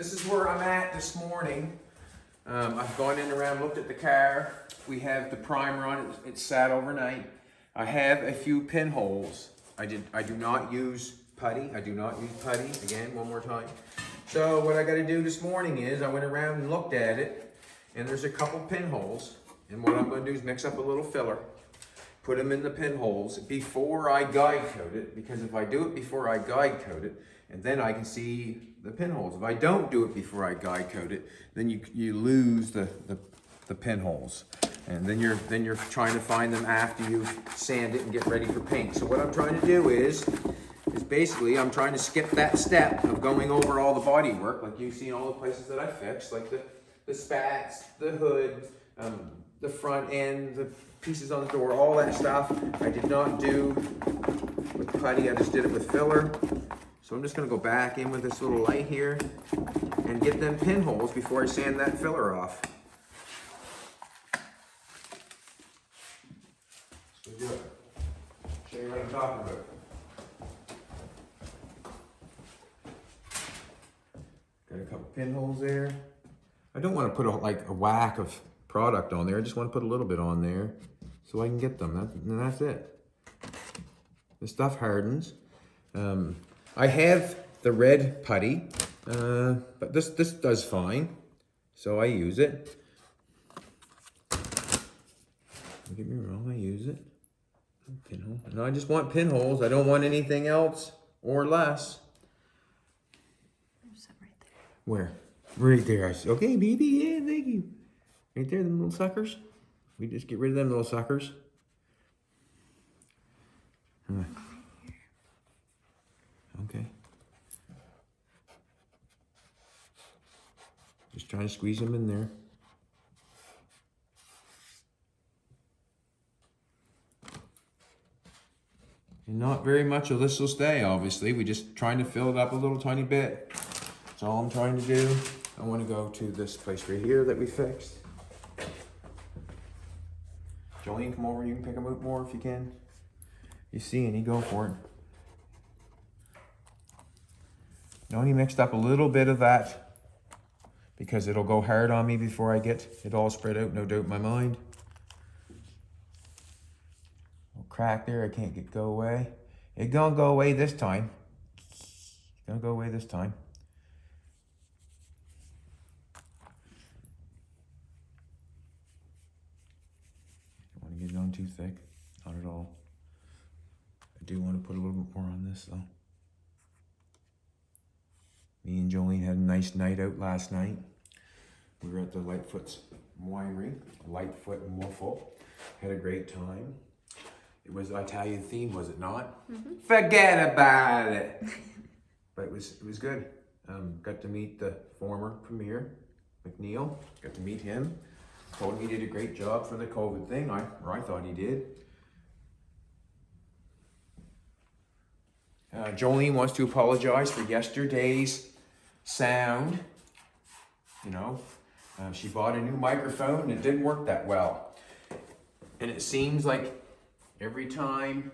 This is where I'm at this morning. I've gone in around, looked at the car. We have the primer on it. It's sat overnight. I have a few pinholes. I do not use putty. I do not use putty. Again, one more time. So what I got to do this morning is I went around and looked at it, and there's a couple pinholes. And what I'm going to do is mix up a little filler, put them in the pinholes before I guide coat it, because if I do it before I guide coat it, and then I can see the pinholes. If I don't do it before I guide coat it, then you lose the pinholes. And then you're trying to find them after you sand it and get ready for paint. So what I'm trying to do is basically I'm trying to skip that step of going over all the body work, like you've seen all the places that I fixed, like the spats, the hood, the front end, the pieces on the door, all that stuff. I did not do with putty, I just did it with filler. So I'm just gonna go back in with this little light here and get them pinholes before I sand that filler off. Let's go do it. Show you what I'm talking about. Got a couple pinholes there. I don't want to put a whack of product on there. I just want to put a little bit on there so I can get them. And that's it. The stuff hardens. I have the red putty, but this does fine, so I use it. Don't get me wrong, I use it. Pinhole. No, I just want pinholes. I don't want anything else or less. There's some right there. Where? Right there. I see. Okay, baby. Yeah, thank you. Right there, them little suckers. We just get rid of them little suckers. Okay. Just trying to squeeze them in there. And not very much of this will stay, obviously. We're just trying to fill it up a little tiny bit. That's all I'm trying to do. I want to go to this place right here that we fixed. Jolene, come over. You can pick them up more if you can. You see any, go for it. I only mixed up a little bit of that because it'll go hard on me before I get it all spread out, no doubt in my mind. Little crack there, I can't get go away. It gonna go away this time. It's gonna go away this time. Don't want to get it on too thick, not at all. I do want to put a little bit more on this though. Me and Jolene had a nice night out last night. We were at the Lightfoot's winery, Lightfoot and Waffle. Had a great time. It was Italian theme, was it not? Mm-hmm. Forget about it. But it was good. Got to meet the former premier, McNeil. Got to meet him. Told him he did a great job for the COVID thing, or I thought he did. Jolene wants to apologize for yesterday's sound. You know, she bought a new microphone and it didn't work that well. And it seems like every time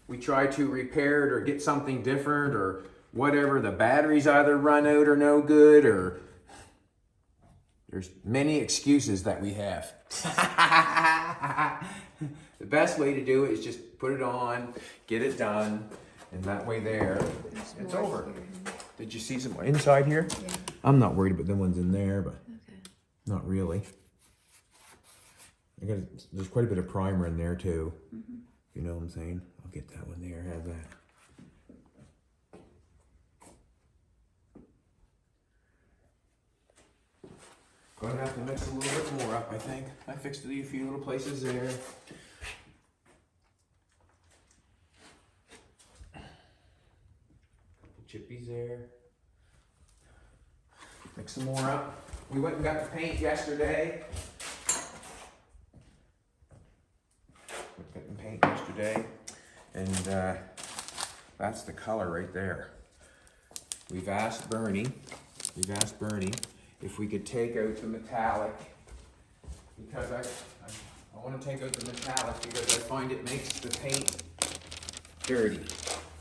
we try to repair it or get something different or whatever, the batteries either run out or no good, or there's many excuses that we have. The best way to do it is just put it on, get it done, and that way there, it's over. Here. Did you see some inside here? Yeah. I'm not worried about the ones in there, but okay. Not really. There's quite a bit of primer in there too. Mm-hmm. You know what I'm saying? I'll get that one there, have that. Gonna have to mix a little bit more up, I think. I fixed a few little places there. Chippies there. Mix some more up. We went and got the paint yesterday. Got the paint yesterday. And that's the color right there. We've asked Bernie if we could take out the metallic, because I want to take out the metallic because I find it makes the paint dirty.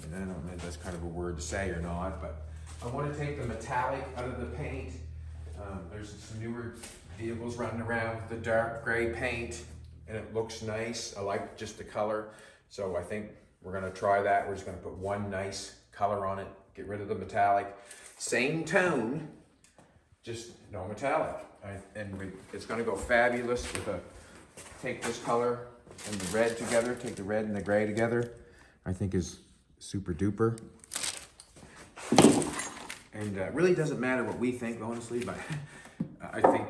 And I don't know if that's kind of a word to say or not, but I want to take the metallic out of the paint. There's some newer vehicles running around with the dark gray paint, and it looks nice. I like just the color, so I think we're gonna try that. We're just gonna put one nice color on it, get rid of the metallic. Same tone, just no metallic. It's gonna go fabulous with take this color and the red together, take the red and the gray together. I think is super duper. And it really doesn't matter what we think, honestly, but I think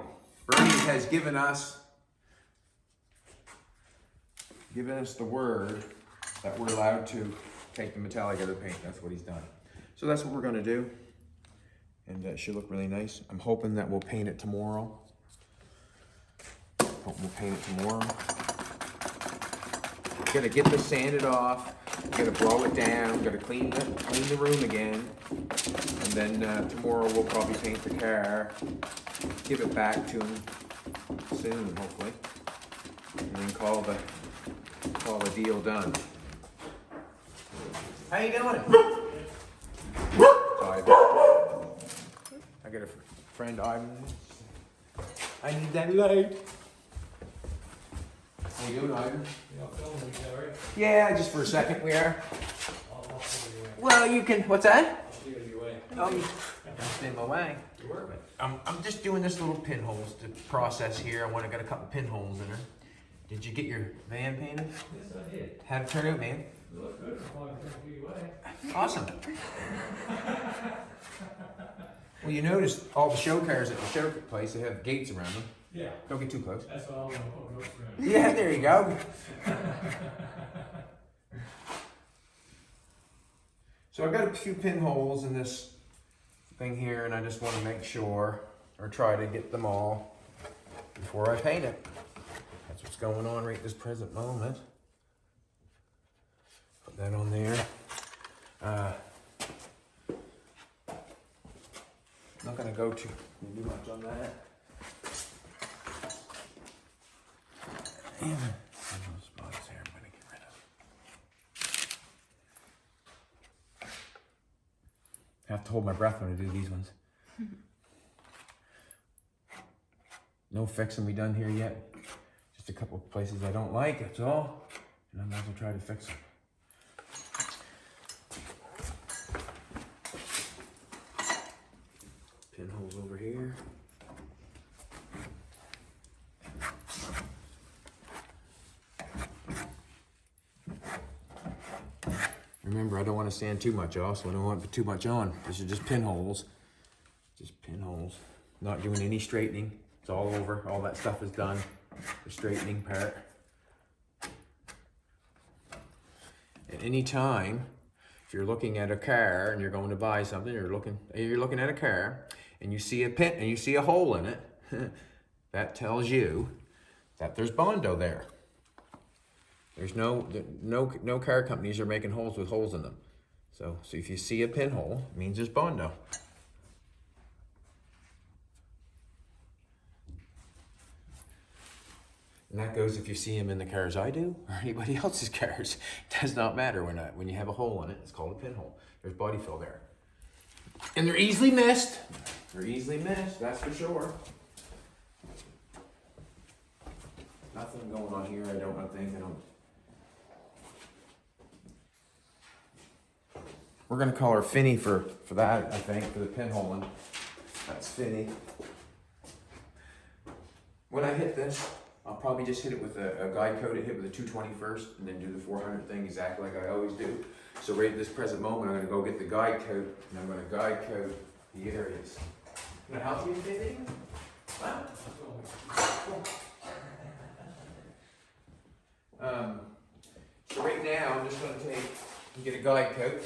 Bernie has given us the word that we're allowed to take the metallic out of the paint. That's what he's done. So that's what we're gonna do. And it should look really nice. I'm hoping that we'll paint it tomorrow. Gotta get this sanded off. Gotta blow it down. Gotta clean the room again. And then tomorrow we'll probably paint the car. Give it back to him soon, hopefully. And then call the deal done. How you doing? I got a friend, Ivan. I need that light. How you doing, Ivan? You're not filming me, right? Yeah, just for a second we are. I'll show you away. Well, you can, what's that? I'll show you away. Don't stay in my way. You working? I'm just doing this little pinholes to process here. I got a couple pinholes in her. Did you get your van painted? Yes, I did. How'd it turn out, man? You look good. I'll show you away. Awesome. Well, you notice all the show cars at the show place, they have gates around them. Yeah. Don't get too close. That's what I'm going to put for you. Yeah, there you go. So I've got a few pinholes in this thing here, and I just want to make sure, or try to get them all before I paint it. That's what's going on right this present moment. Put that on there. Not going to go too much on that. And those spots here I'm going to get rid of. I have to hold my breath when I do these ones. No fixing we done here yet. Just a couple of places I don't like, that's all. And I might as well try to fix them. Pinholes over here. Remember, I don't want to sand too much off, so I don't want to put too much on. These are just pinholes. Just pinholes. Not doing any straightening. It's all over. All that stuff is done. The straightening part. At any time, if you're looking at a car and you're going to buy something, you're looking at a car and you see a pin and you see a hole in it, that tells you that there's Bondo there. There's no car companies are making holes with holes in them. So if you see a pinhole, it means there's Bondo. And that goes if you see them in the cars I do or anybody else's cars. It does not matter when you have a hole in it. It's called a pinhole. There's body fill there. And they're easily missed. They're easily missed, that's for sure. Nothing going on here, I don't think. We're gonna call her Finny for that, I think, for the pinholing. That's Finny. When I hit this, I'll probably just hit it with a guide coat. Hit with a 220 first, and then do the 400 thing exactly like I always do. So right at this present moment, I'm gonna go get the guide coat, and I'm gonna guide coat the areas. Can I help you, Finny? What? So right now, I'm just going to take and get a guide coat.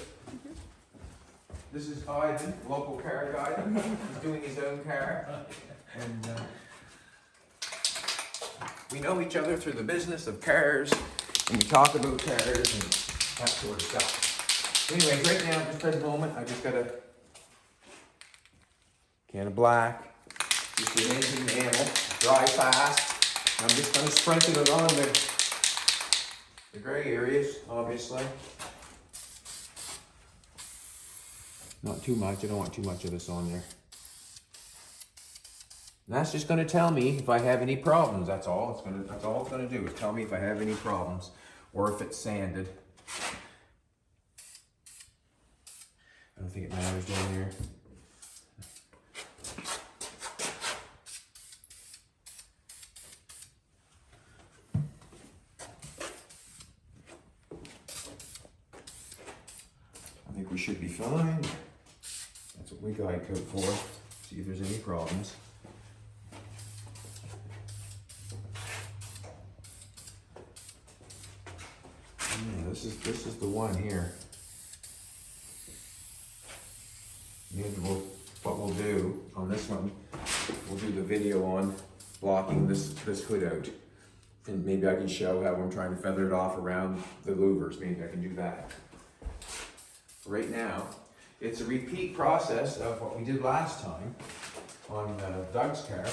This is Ivan, local car guide. He's doing his own car. And we know each other through the business of cars, and we talk about cars and that sort of stuff. Anyways, right now, at this present moment, I just got a can of black, just the engine enamel, dry fast. I'm just going to sprint it on the gray areas, obviously. Not too much, I don't want too much of this on there. And that's just gonna tell me if I have any problems, that's all it's gonna do, is tell me if I have any problems, or if it's sanded. I don't think it matters down here. I think we should be fine. That's what we guide code for. See if there's any problems. Yeah, this is the one here. Maybe what we'll do on this one, we'll do the video on blocking this hood out. And maybe I can show how I'm trying to feather it off around the louvers. Maybe I can do that. Right now, it's a repeat process of what we did last time on Doug's car,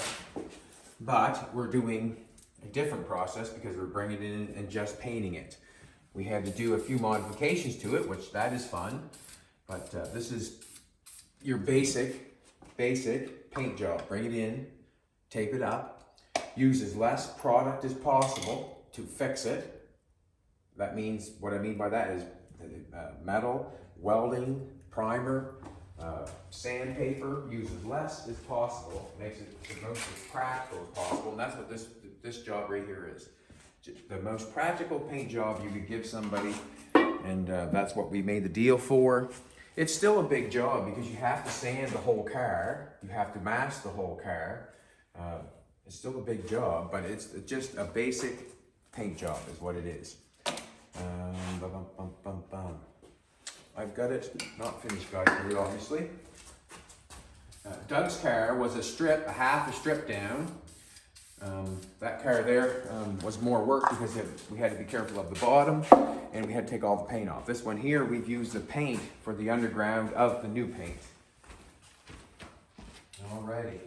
but we're doing a different process because we're bringing it in and just painting it. We had to do a few modifications to it, which that is fun, but this is your basic paint job. Bring it in, tape it up, use as less product as possible to fix it. That means, what I mean by that is metal, welding, primer, sandpaper, use as less as possible, makes it the most as practical as possible, and that's what this job right here is. The most practical paint job you could give somebody, and that's what we made the deal for. It's still a big job because you have to sand the whole car, you have to mask the whole car. It's still a big job, but it's just a basic paint job is what it is. I've got it not finished, guys, obviously. Doug's car was a half a strip down. That car there was more work because we had to be careful of the bottom and we had to take all the paint off. This one here, we've used the paint for the underground of the new paint. Alrighty.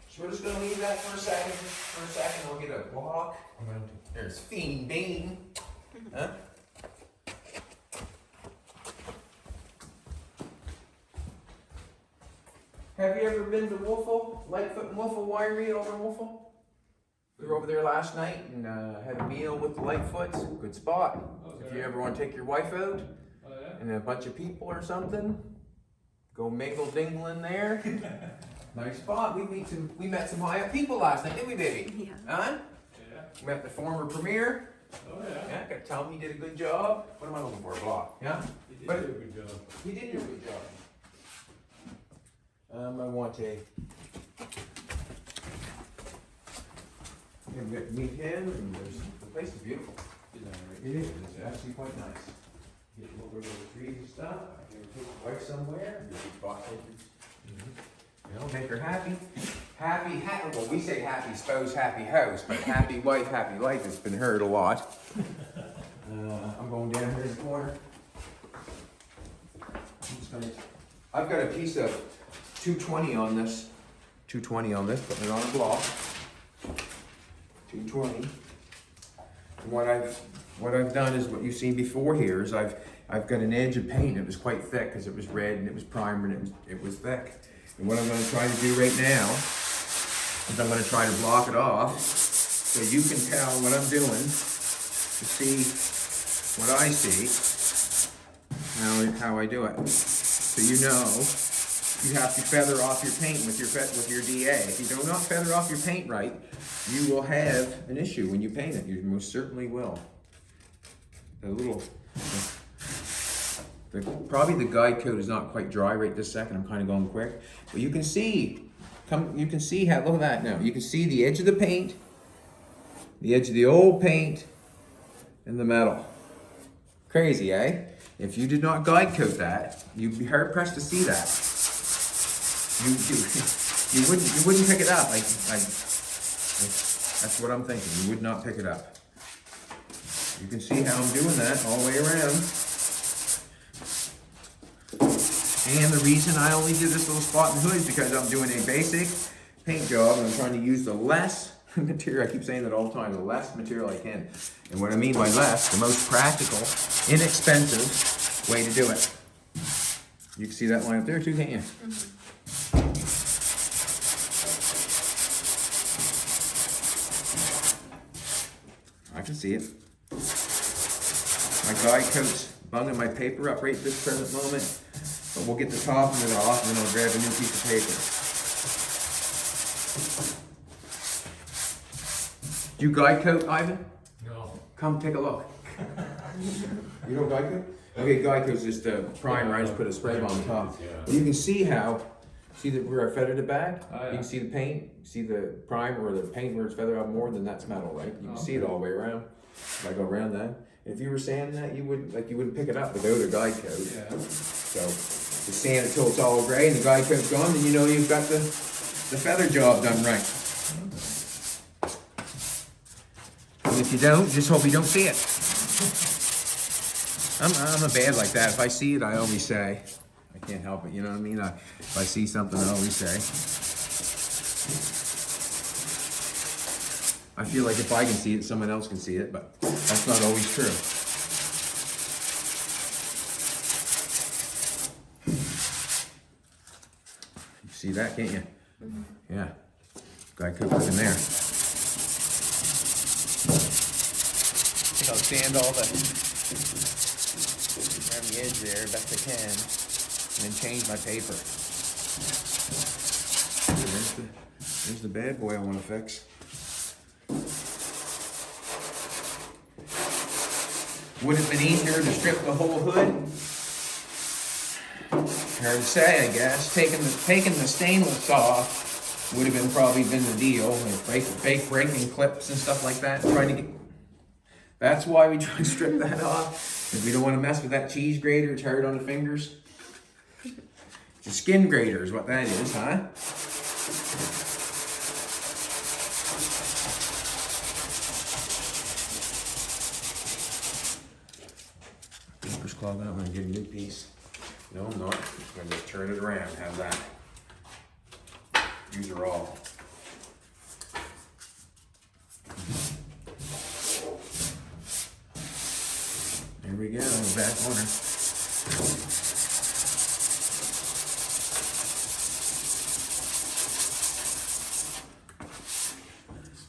So we're just gonna leave that for a second. We'll get a block. There's Fiend Bean. Huh? Have you ever been to Wolfle, Lightfoot and Wolfle Winery over in Wolfle? We were over there last night and had a meal with the Lightfoots. Good spot. Okay. If you ever want to take your wife out Oh, yeah? and a bunch of people or something, go mingle dingle in there. Nice spot. We met some high up people last night, didn't we, baby? Yeah. Huh? Yeah. We met the former premier. Oh, yeah. Yeah, gotta tell him he did a good job. What am I looking for? A block. Yeah? You did But- do a good job. He did do a good job. I want to get to meet him, and the place is beautiful. It is. It's actually quite nice. Get to look over the trees and stuff. I can take the wife somewhere. You know, make her happy. Well, we say happy spouse, happy house, but happy wife, happy life has been heard a lot. I'm going down here in the corner. I've got a piece of 220 on this. 220 on this, putting it on a block. 220. And what I've done is what you've seen before here is I've got an edge of paint. It was quite thick because it was red and it was primer and it was thick. And what I'm going to try to do right now is I'm going to try to block it off so you can tell what I'm doing to see what I see, how I do it. So you know you have to feather off your paint with your DA. If you do not feather off your paint right, you will have an issue when you paint it. You most certainly will. Probably the guide coat is not quite dry right this second. I'm kind of going quick, but you can see. You can see how. Look at that now. You can see the edge of the paint, the edge of the old paint, and the metal. Crazy, eh? If you did not guide coat that, you'd be hard pressed to see that. You wouldn't pick it up. That's what I'm thinking. You would not pick it up. You can see how I'm doing that all the way around. And the reason I only do this little spot in the hood is because I'm doing a basic paint job and I'm trying to use the less material. I keep saying that all the time, the less material I can. And what I mean by less, the most practical, inexpensive way to do it. You can see that line up there too, can't you? I can see it. My guide coat's bunging my paper up right this present moment, but we'll get the top of it off and then I'll grab a new piece of paper. Do you guide coat, Ivan? No. Come take a look. You know guide coat? Okay, guide coat's just a primer. I just put a spray on the top. Yeah. You can see how, see that where I feathered it back? Oh, yeah. You can see the paint, see the primer or the paint where it's feathered out more, then that's metal, right? You can see it all the way around. If I go around that. If you were sanding that, you wouldn't pick it up without a guide coat. Yeah. So, you sand it till it's all gray and the guide coat's gone, then you know you've got the feather job done right. And if you don't, just hope you don't see it. I'm a bad like that. If I see it, I always say. I can't help it, you know what I mean? If I see something, I always say. I feel like if I can see it, someone else can see it, but that's not always true. You see that, can't you? Yeah. Guy could put in there. I think I'll sand all the around the edge there best I can, and then change my paper. There's the bad boy I want to fix. Would it have been easier to strip the whole hood? Hard to say, I guess. Taking the stainless off would have probably been the deal. Fake breaking clips and stuff like that. Trying to get. That's why we try to strip that off. Because we don't want to mess with that cheese grater. It's hard on the fingers. It's a skin grater is what that is, huh? Paper's clogged up. I'm gonna get a new piece. No, I'm not. I'm gonna just turn it around. Have that. These are all. There we go. Back order.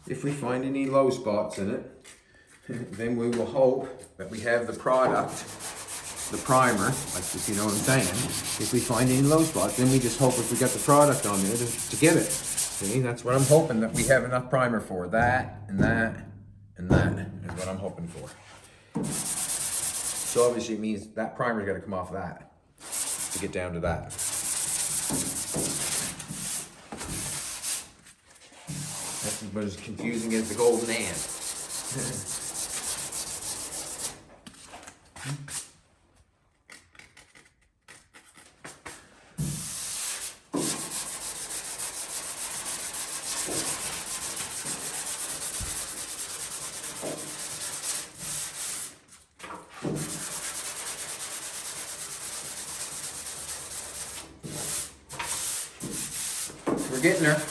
If we find any low spots in it, then we will hope that we have the product, the primer, like if you know what I'm saying. If we find any low spots, then we just hope if we got the product on there to get it. See, that's what I'm hoping, that we have enough primer for. That, and that, and that is what I'm hoping for. So obviously it means that primer's gotta come off that to get down to that. That's about as confusing as the golden ant. We're getting there.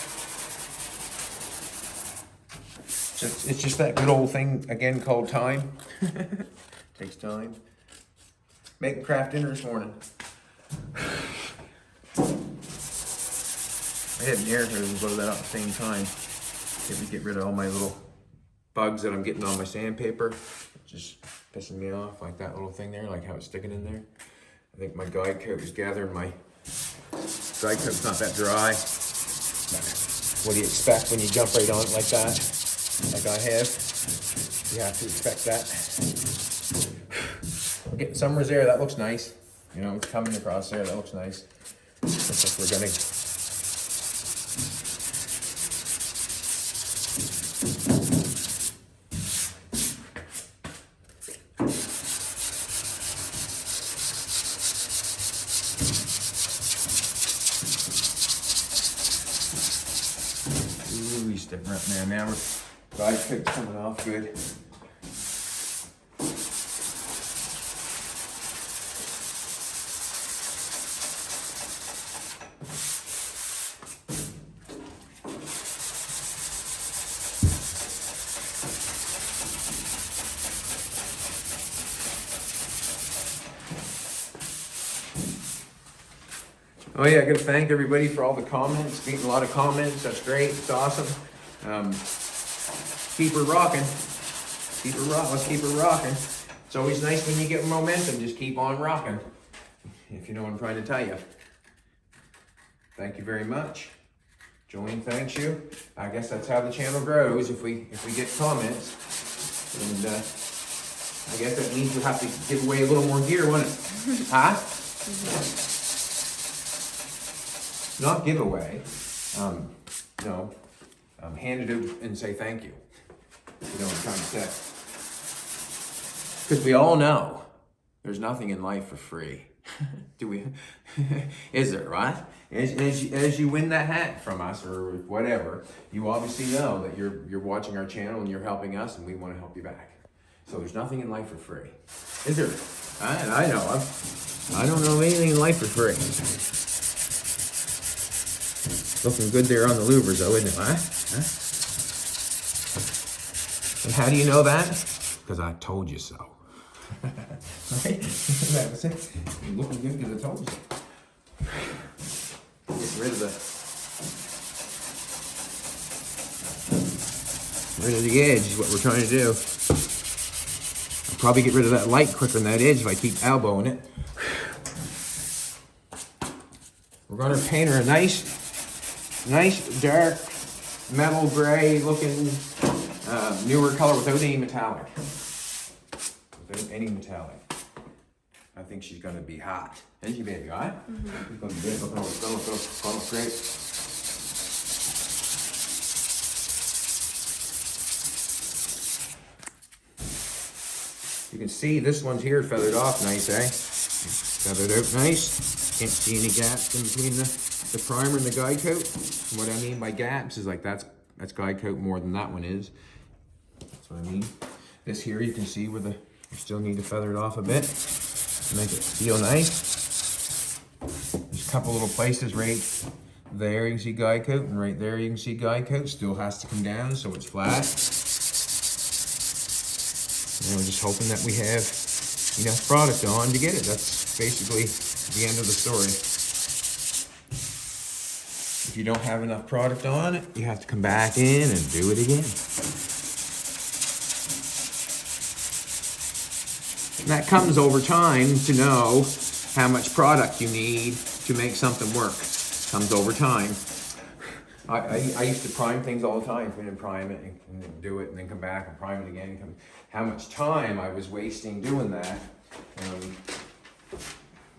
It's just that good old thing again called time. Takes time. Making craft dinner this morning. I had an air here and blow that up at the same time. Get rid of all my little bugs that I'm getting on my sandpaper. Just pissing me off, like that little thing there, like how it's sticking in there. I think my guide coat is gathering my guide coat's not that dry. What do you expect when you jump right on it like that? Like I have. You have to expect that. We're getting some there, that looks nice. You know, it's coming across there, that looks nice. Looks like we're gonna. Ooh, he's sticking right in there. Now we're guide coat's coming off good. Oh yeah, I gotta thank everybody for all the comments, getting a lot of comments, that's great, it's awesome. Keep her rocking, let's keep her rocking. It's always nice when you get momentum, just keep on rocking, if you know what I'm trying to tell you. Thank you very much. Jolene thanks you. I guess that's how the channel grows, if we get comments. And I guess that means we'll have to give away a little more gear, won't it? Huh? Not giveaway. No. Hand it out and say thank you. You know what I'm trying to say. Because we all know there's nothing in life for free. Do we? Is there, right? As you win that hat from us or whatever, you obviously know that you're watching our channel and you're helping us, and we want to help you back. So there's nothing in life for free. Is there? I know. I don't know anything in life for free. Looking good there on the louvers though, isn't it, huh? And how do you know that? Because I told you so. Right? That was it. You're looking good because I told you so. Get rid of the edge is what we're trying to do. I'll probably get rid of that light quicker than that edge if I keep elbowing it. We're going to paint her a nice dark metal gray looking newer color without any metallic. Without any metallic. I think she's gonna be hot. Isn't she, baby, right? She's gonna be good. Look great. You can see this one's here feathered off nice, eh? Feathered out nice. Can't see any gaps in between the primer and the guide coat. And what I mean by gaps is like that's guide coat more than that one is. That's what I mean. This here you can see where you still need to feather it off a bit to make it feel nice. There's a couple little places right there you can see guide coat, and right there you can see guide coat. Still has to come down so it's flat. And we're just hoping that we have enough product on to get it. That's basically the end of the story. If you don't have enough product on it, you have to come back in and do it again. And that comes over time to know how much product you need to make something work. Comes over time. I used to prime things all the time, and prime it and then do it and then come back and prime it again. How much time I was wasting doing that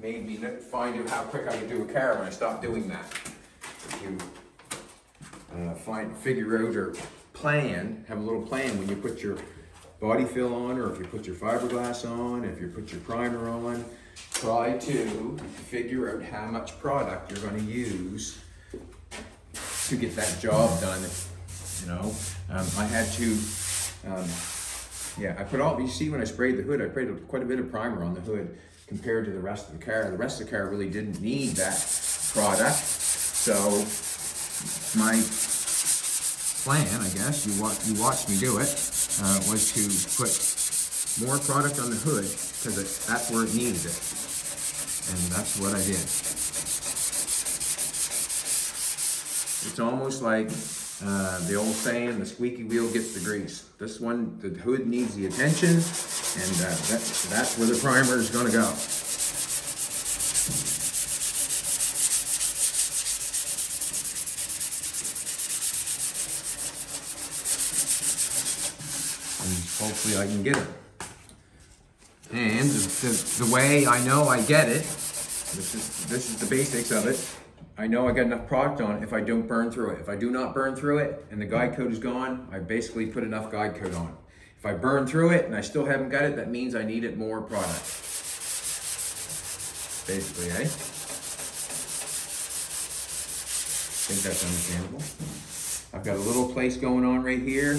made me find out how quick I could do a car when I stopped doing that. If you figure out or have a little plan when you put your body fill on, or if you put your fiberglass on, if you put your primer on, try to figure out how much product you're going to use to get that job done. You know, I had to, I put you see when I sprayed the hood, I sprayed quite a bit of primer on the hood compared to the rest of the car. The rest of the car really didn't need that product. So my plan, I guess, you watched me do it, was to put more product on the hood because that's where it needed it. And that's what I did. It's almost like the old saying, the squeaky wheel gets the grease. This one, the hood needs the attention, and that's where the primer is going to go. And hopefully I can get it. And the way I know I get it, this is the basics of it. I know I got enough product on it if I don't burn through it. If I do not burn through it and the guide coat is gone, I basically put enough guide coat on. If I burn through it and I still haven't got it, that means I needed more product. Basically, eh? I think that's understandable. I've got a little place going on right here.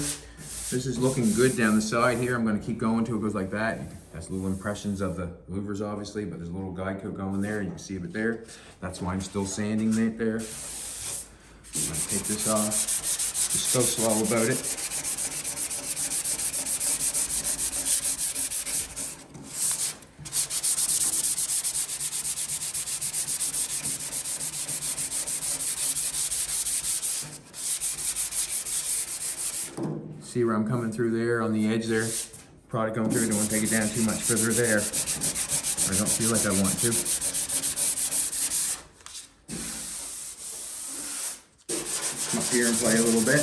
This is looking good down the side here. I'm going to keep going till it goes like that. That's little impressions of the louvers, obviously, but there's a little guide coat going there. You can see it there. That's why I'm still sanding it there. I'm going to take this off. Just go slow about it. see where I'm coming through there on the edge there? Product going through, don't want to take it down too much further there. I don't feel like I want to. Come up here and play a little bit.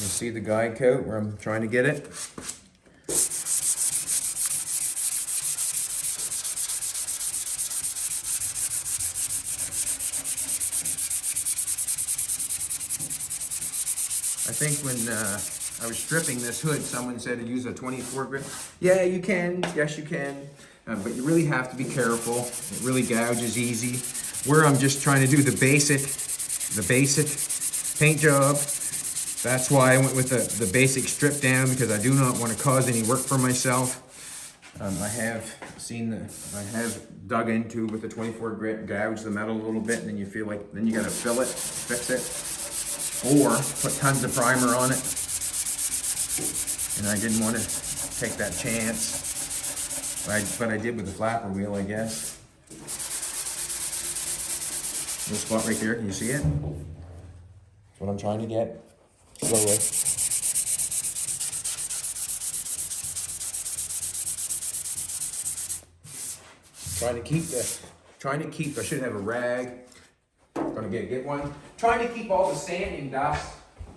You'll see the guide coat where I'm trying to get it. I think when I was stripping this hood, someone said to use a 24 grit. Yeah, you can. Yes, you can. But you really have to be careful. It really gouges easy. Where I'm just trying to do the basic paint job. That's why I went with the basic strip down, because I do not want to cause any work for myself. I have dug into with the 24 grit, gouge the metal a little bit, and then you feel like, then you gotta fill it, fix it, or put tons of primer on it. And I didn't want to take that chance, but I did with the flapper wheel, I guess. Little spot right there, can you see it? That's what I'm trying to get. Slowly. Trying to keep, I should have a rag. Gonna get one. Trying to keep all the sanding dust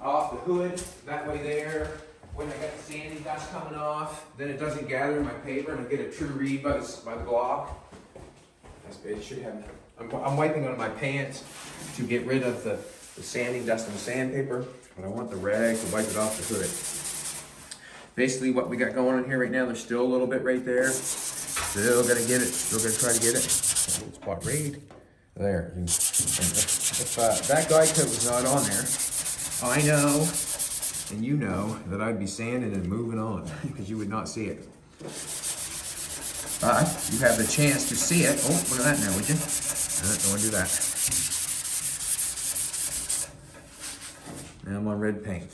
off the hood, that way there. When I got the sanding dust coming off, then it doesn't gather in my paper, and I get a true read by the block. That's good. It should have. I'm wiping on my pants to get rid of the sanding dust and the sandpaper, but I want the rag to wipe it off the hood. Basically, what we got going on here right now, there's still a little bit right there. Still gotta get it. Still gotta try to get it. Spot raid. There. And if that guide coat was not on there, I know, and you know, that I'd be sanding and moving on, because you would not see it. But you have the chance to see it. Oh, look at that now, would you? Don't want to do that. Now I'm on red paint.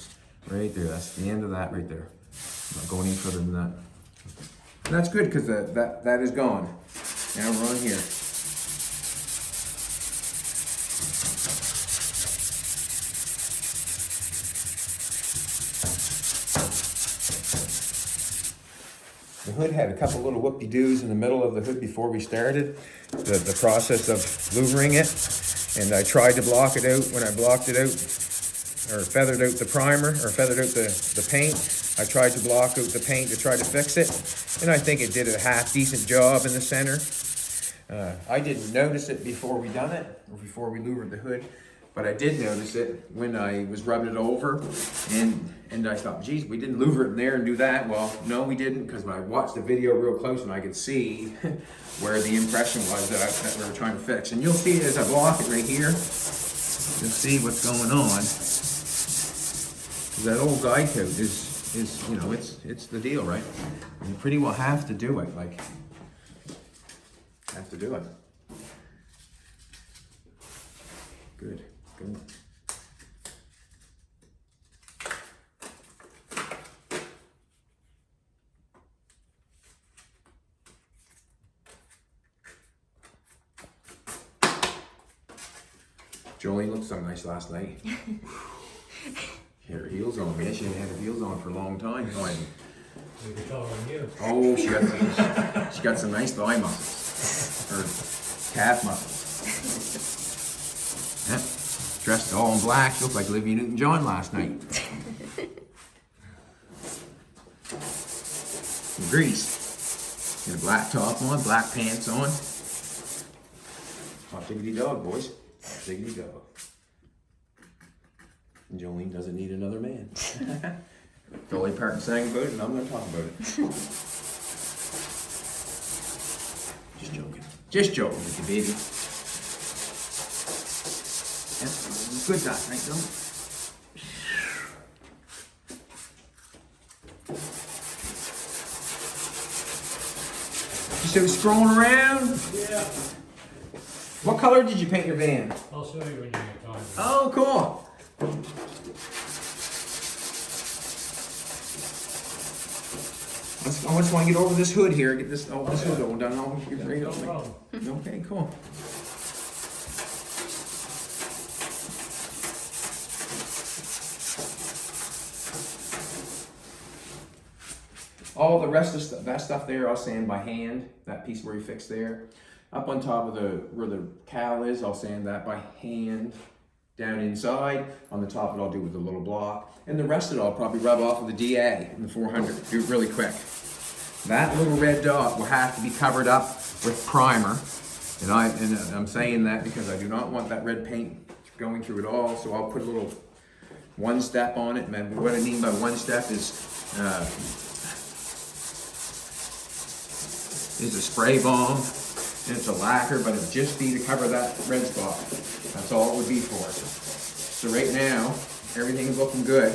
Right there, that's the end of that right there. I'm not going any further than that. And that's good, because that is gone. Now we're on here. The hood had a couple little whoop-de-doos in the middle of the hood before we started the process of louvering it, and I tried to block it out. When I blocked it out, or feathered out the primer, or feathered out the paint, I tried to block out the paint to try to fix it, and I think it did a half-decent job in the center. I didn't notice it before we done it, or before we louvered the hood, but I did notice it when I was rubbing it over, and I thought, geez, we didn't louver it in there and do that. Well, no, we didn't, because when I watched the video real close, and I could see where the impression was that we were trying to fix. And you'll see it as I block it right here. You'll see what's going on. That old guide coat is you know, it's the deal, right? You pretty well have to do it, like, have to do it. Good. Jolene looked so nice last night. She had her heels on, man. She hadn't had her heels on for a long time. We could tell on you. Oh, she got some nice thigh muscles, or calf muscles. Yeah. Dressed all in black, looked like Olivia Newton-John last night. Grease. Got a black top on, black pants on. Hot diggity dog, boys. Hot diggity dog. And Jolene doesn't need another man. Dolly Parton sang about it, and I'm going to talk about it. Just joking. Just joking with you, baby. Yep, good that night, though. So scrolling around. Yeah. What color did you paint your van? I'll show you when you get time. Oh, cool. I just want to get over this hood here, get this hood all done. All great. No problem. Okay, cool. All the rest of that stuff there, I'll sand by hand. That piece where you fix there. Up on top of where the cowl is, I'll sand that by hand. Down inside, on the top of it, I'll do with a little block. And the rest of it, I'll probably rub off with the DA and the 400. Do it really quick. That little red dot will have to be covered up with primer. And I'm saying that because I do not want that red paint going through it all. So I'll put a little one step on it. And what I mean by one step is a spray balm. And it's a lacquer, but it'd just be to cover that red spot. That's all it would be for. So right now, everything is looking good.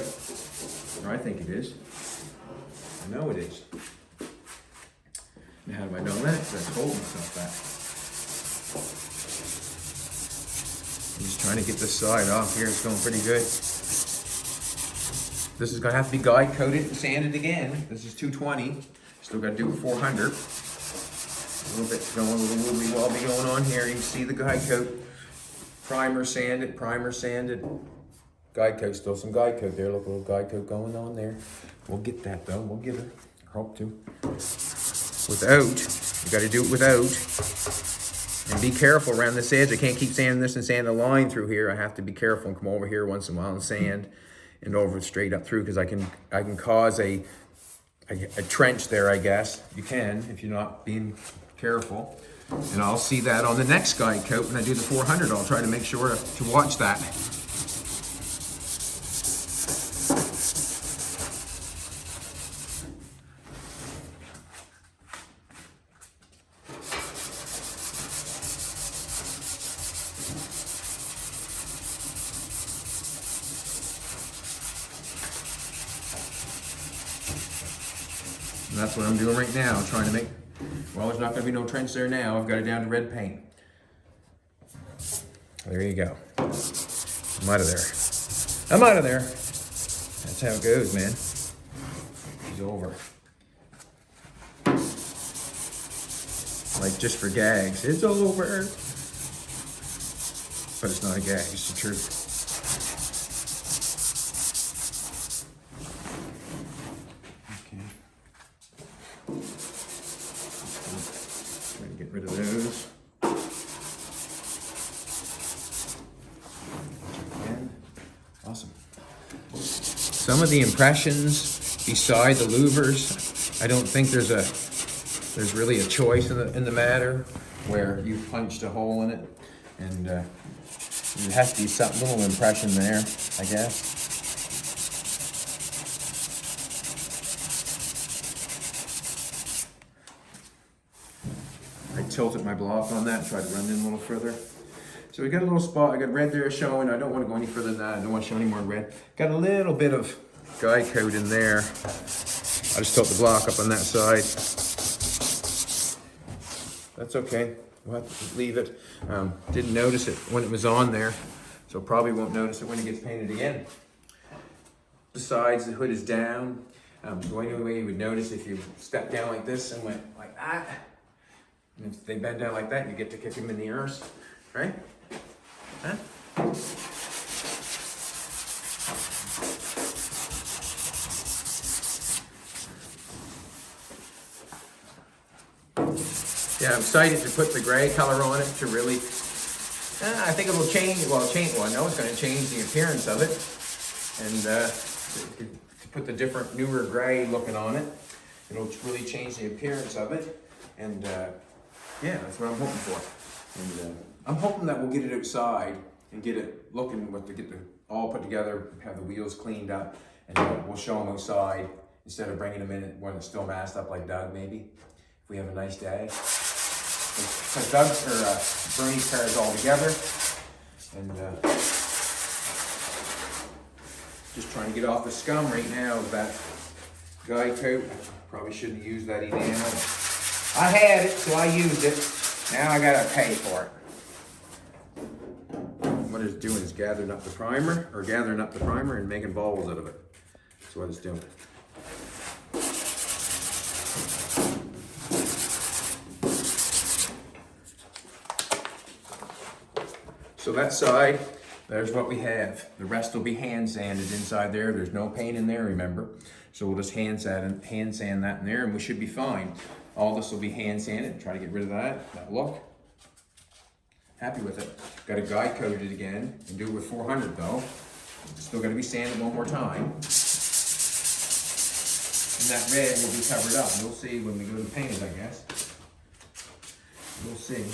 Or I think it is. I know it is. Now how do I know that? Because I told myself that. I'm just trying to get this side off here. It's going pretty good. This is going to have to be guide coated and sanded again. This is 220. Still got to do 400. A little bit going, a little wibbly wobbly going on here. You can see the guide coat. Primer sanded, guide coat, still some guide coat there. Look, a little guide coat going on there. We'll get that though, we'll get it. Hope to. Without, you gotta do it without. And be careful around this edge. I can't keep sanding this and sand a line through here. I have to be careful and come over here once in a while and sand and over straight up through because I can cause a trench there, I guess. You can if you're not being careful. And I'll see that on the next guide coat when I do the 400. I'll try to make sure to watch that. And that's what I'm doing right now, trying to make, well, there's not gonna be no trench there now. I've got it down to red paint. There you go. I'm out of there. I'm out of there. That's how it goes, man. She's over. Like just for gags, it's over. But it's not a gag, it's the truth. Get rid of those. And awesome. Some of the impressions beside the louvers, I don't think there's really a choice in the matter where you've punched a hole in it, and there has to be some little impression there, I guess. Tilted my block on that and tried to run in a little further. So we got a little spot. I got red there showing. I don't want to go any further than that. I don't want to show any more red. Got a little bit of guide coat in there. I just tilt the block up on that side. That's okay. We'll have to leave it. Didn't notice it when it was on there, so probably won't notice it when it gets painted again. The sides, the hood is down. The only way you would notice if you stepped down like this and went like that. And if they bend down like that, you get to kick them in the ears, right? Huh? Yeah, I'm excited to put the gray color on it to really, I think it will change, well, I know it's going to change the appearance of it. And to put the different, newer gray looking on it, it'll really change the appearance of it. And yeah, that's what I'm hoping for. And I'm hoping that we'll get it outside and get it looking get the all put together, have the wheels cleaned up, and we'll show them outside instead of bringing them in when it's still masked up like Doug maybe, if we have a nice day. Because Bernie's car is all together, and just trying to get off the scum right now of that guide coat. Probably shouldn't have used that enamel. I had it, so I used it. Now I gotta pay for it. What it's doing is gathering up the primer and making balls out of it. That's what it's doing. So that side, there's what we have. The rest will be hand sanded inside there. There's no paint in there, remember. So we'll just hand sand that in there and we should be fine. All this will be hand sanded, try to get rid of that look. Happy with it. Got to guide coat it again and do it with 400 though. Still got to be sanded one more time. And that red will be covered up. You'll see when we go to paint it, I guess. We'll see.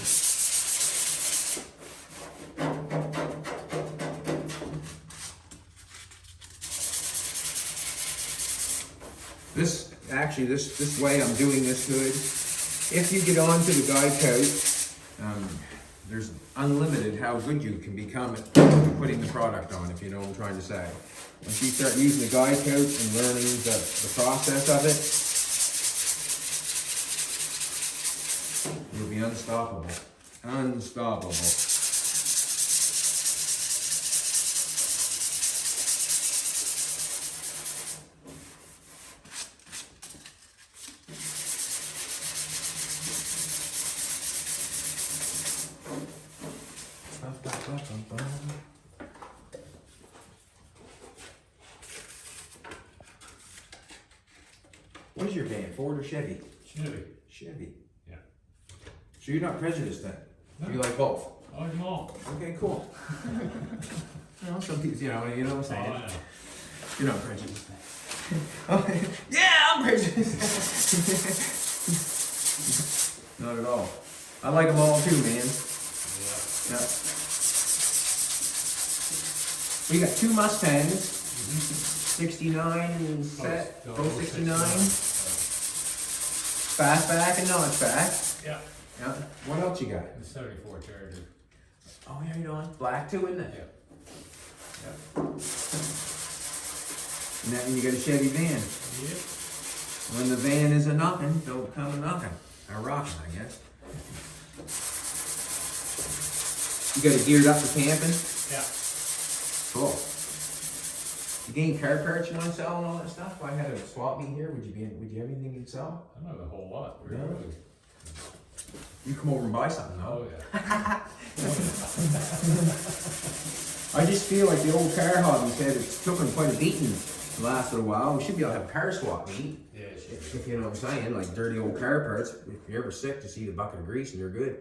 This way I'm doing this hood. If you get onto the guide coat, there's unlimited how good you can become at putting the product on, if you know what I'm trying to say. Once you start using the guide coat and learning the process of it, you'll be unstoppable. Unstoppable. What is your van, Ford or Chevy? Chevy. Chevy. Yeah. So you're not prejudiced then? No. You like both? I like them all. Okay, cool. You know, some people, you know what I'm Oh, saying? I know. You're not prejudiced. Yeah, I'm prejudiced. Not at all. I like them all too, man. Yeah. Yeah. We got two Mustangs, 69 and set, Oh, both 69. 69. Fastback and notchback. Yeah. Yeah. What else you got? The 74 Charger. Oh, yeah, you doing? Black too, isn't it? Yeah. Yeah. And that means you got a Chevy van. Yep. When the van is a knocking, don't come a knocking. Or rocking, I guess. You got it geared up for camping? Yeah. Cool. You gain car parts you want to sell and all that stuff? If I had a swap meet here, would you have anything you'd sell? I don't have a whole lot, No. really. You come over and buy something, though. Oh, yeah. I just feel like the old car hobby said it's took them quite a beating the last little while. We should be able to have a car swap meet. Yeah, it should If you know what I'm saying, like dirty old car parts. If you're ever sick, just eat a bucket of grease and you're good.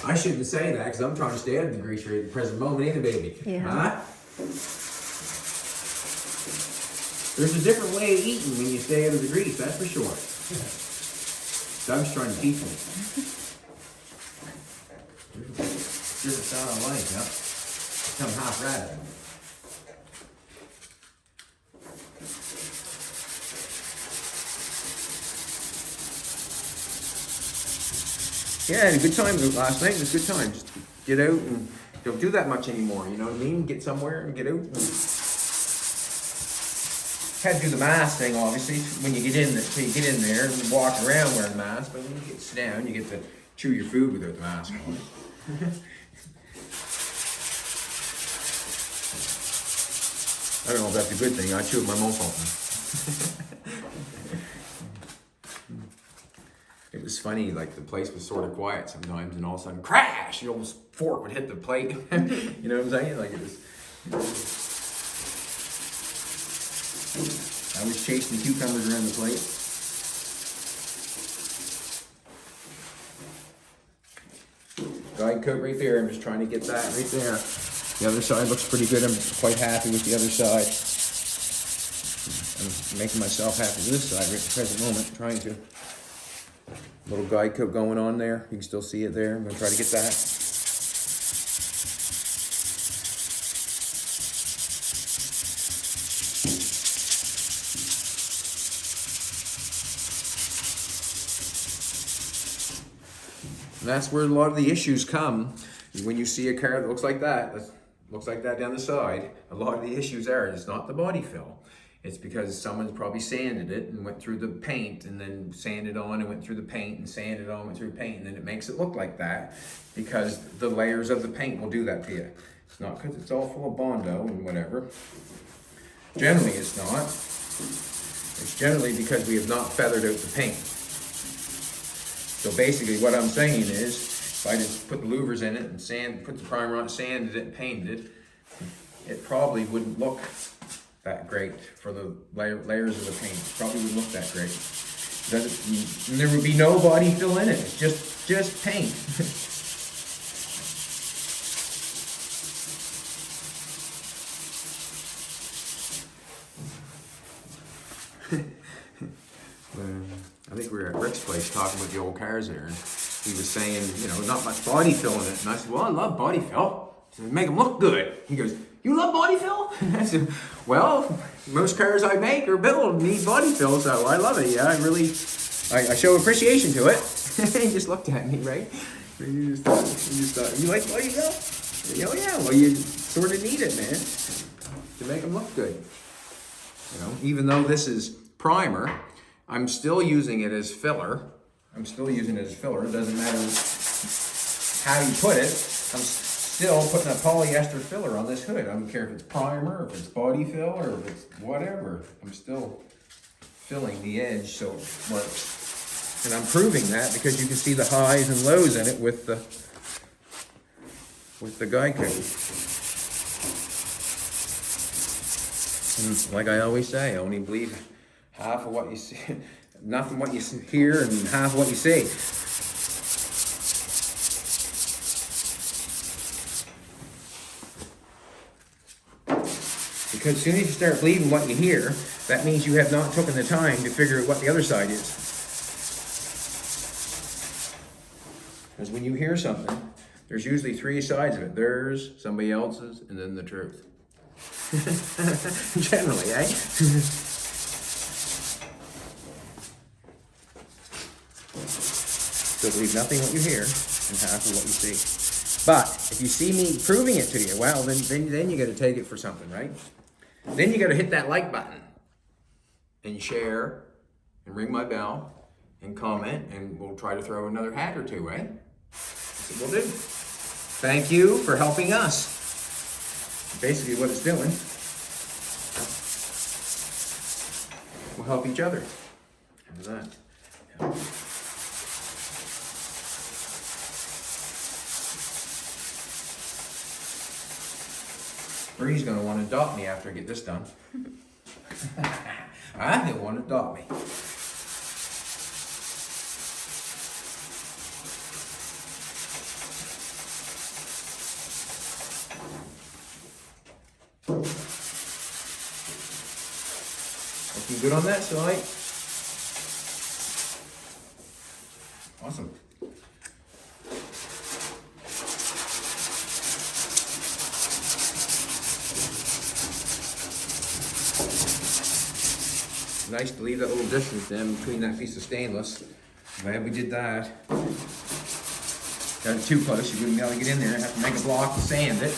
I shouldn't say that because I'm trying to stay out of the grease rate at the present moment, ain't it, baby? Yeah. Huh? There's a different way of eating when you stay out of the grease, that's for sure. Doug's trying to teach me. Different style of life, yeah. Become half rabbit. Yeah, I had a good time last night. It was a good time. Just get out and don't do that much anymore. You know what I mean? Get somewhere and get out. And had to do the mask thing, obviously, when you get in there. So you get in there and walk around wearing the mask. But when you get sit down, you get to chew your food without the mask on. I don't know if that's a good thing. I chew with my mouth open. It was funny, like the place was sort of quiet sometimes, and all of a sudden, crash! The old fork would hit the plate. You know what I'm saying? Like it was. I was chasing cucumbers around the plate. Guide coat right there. I'm just trying to get that right there. The other side looks pretty good. I'm quite happy with the other side. I'm making myself happy with this side right at the present moment. Trying to. Little guide coat going on there. You can still see it there. I'm gonna try to get that. And that's where a lot of the issues come. When you see a car that looks like that down the side, a lot of the issues are, it's not the body fill. It's because someone's probably sanded it and went through the paint and then sanded on and went through the paint and sanded on, went through the paint, and then it makes it look like that because the layers of the paint will do that to you. It's not because it's all full of Bondo and whatever. Generally it's not. It's generally because we have not feathered out the paint. So basically what I'm saying is, if I just put the louvers in it and put the primer on it, sanded it and painted it, it probably wouldn't look that great for the layers of the paint. Probably wouldn't look that great. There would be no body fill in it. It's just paint. I think we were at Rick's place talking about the old cars there, and he was saying, you know, not much body fill in it. And I said, well, I love body fill. I said, make them look good. He goes, you love body fill? I said, well, most cars I make or build need body fill, so I love it. Yeah, I show appreciation to it. He just looked at me, right? He just thought, you like body fill? Oh yeah, well you sort of need it, man, to make them look good. You know, even though this is primer, I'm still using it as filler. It doesn't matter how you put it. I'm still putting a polyester filler on this hood. I don't care if it's primer, if it's body fill, or if it's whatever. I'm still filling the edge so it works. And I'm proving that because you can see the highs and lows in it with the guide code. And like I always say, I only believe half of what you see, enough of what you hear and half of what you see. Because as soon as you start believing what you hear, that means you have not taken the time to figure out what the other side is. Because when you hear something, there's usually three sides of it. Theirs, somebody else's, and then the truth. Generally, eh? So believe nothing what you hear and half of what you see. But if you see me proving it to you, well, then you got to take it for something, right? Then you got to hit that like button and share and ring my bell and comment, and we'll try to throw another hat or two, right? That's what we'll do. Thank you for helping us. Basically what it's doing. We'll help each other. How's that? Yeah. Bree's gonna want to adopt me after I get this done. He'll want to adopt me. Looking good on that side. Awesome. Nice to leave that little distance then between that piece of stainless. Glad we did that. Got it too close, you wouldn't be able to get in there and have to make a block to sand it.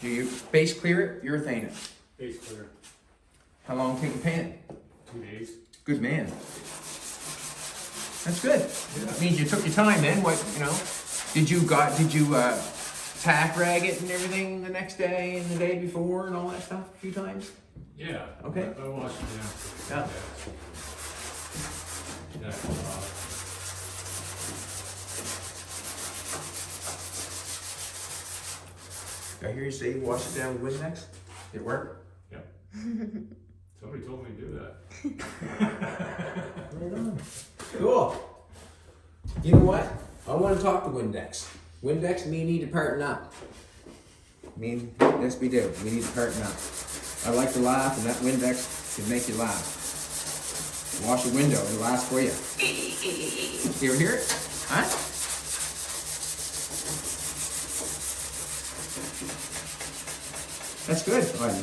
Do you base clear it, urethane it? Base clear. How long take to paint it? 2 days. Good man. That's good. That means you took your time then. What, you know, did you tack rag it and everything the next day and the day before and all that stuff a few times? Yeah. Okay. I washed it down. Yeah. I hear you say you wash it down with Windex. It work? Yeah. Somebody told me to do that. Right on. Cool. You know what? I want to talk to Windex. Windex and me need to partner up. Yes, we do. We need to partner up. I like to laugh, and that Windex can make you laugh. Wash a window, it'll laugh for you. You ever hear it? Huh? That's good, buddy.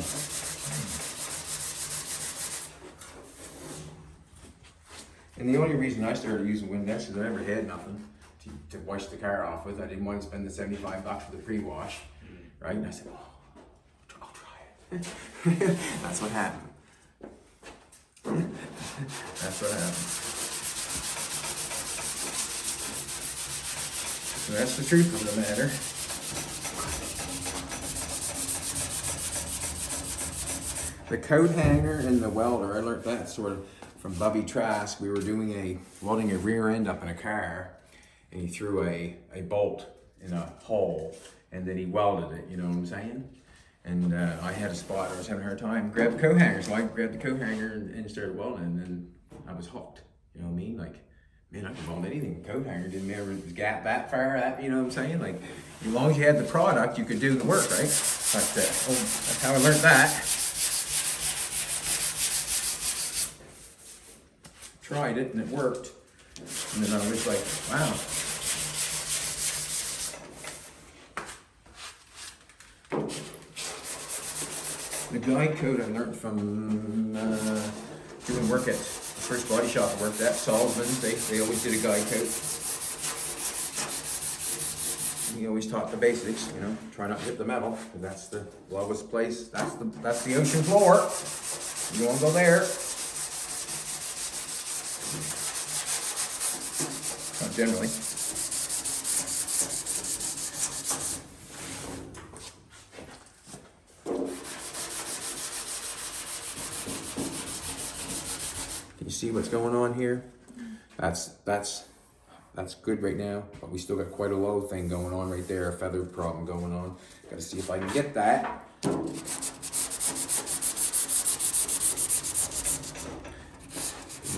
And the only reason I started using Windex is I never had nothing to wash the car off with. I didn't want to spend the $75 for the pre-wash, right? And I said, oh, I'll try it. That's what happened. That's what happened. So that's the truth of the matter. The coat hanger and the welder, I learned that sort of from Bubby Trask. We were welding a rear end up in a car, and he threw a bolt in a hole, and then he welded it, you know what I'm saying? And I had a spot, I was having a hard time, grabbed the coat hanger, so I grabbed the coat hanger and started welding, and then I was hooked, you know what I mean? Like, man, I could weld anything. Coat hanger didn't matter if it was gap that far, that, you know what I'm saying? Like, as long as you had the product, you could do the work, right? But that's how I learned that. Tried it and it worked. And then I was like, wow. The guide code I learned from doing work at the first body shop I worked at, Sullivan's. They always did a guide code. He always taught the basics, you know, try not to hit the metal, because that's the lowest place, that's the ocean floor. You don't want to go there. Not generally. Can you see what's going on here? That's good right now, but we still got quite a low thing going on right there, a feather problem going on. Gotta see if I can get that. The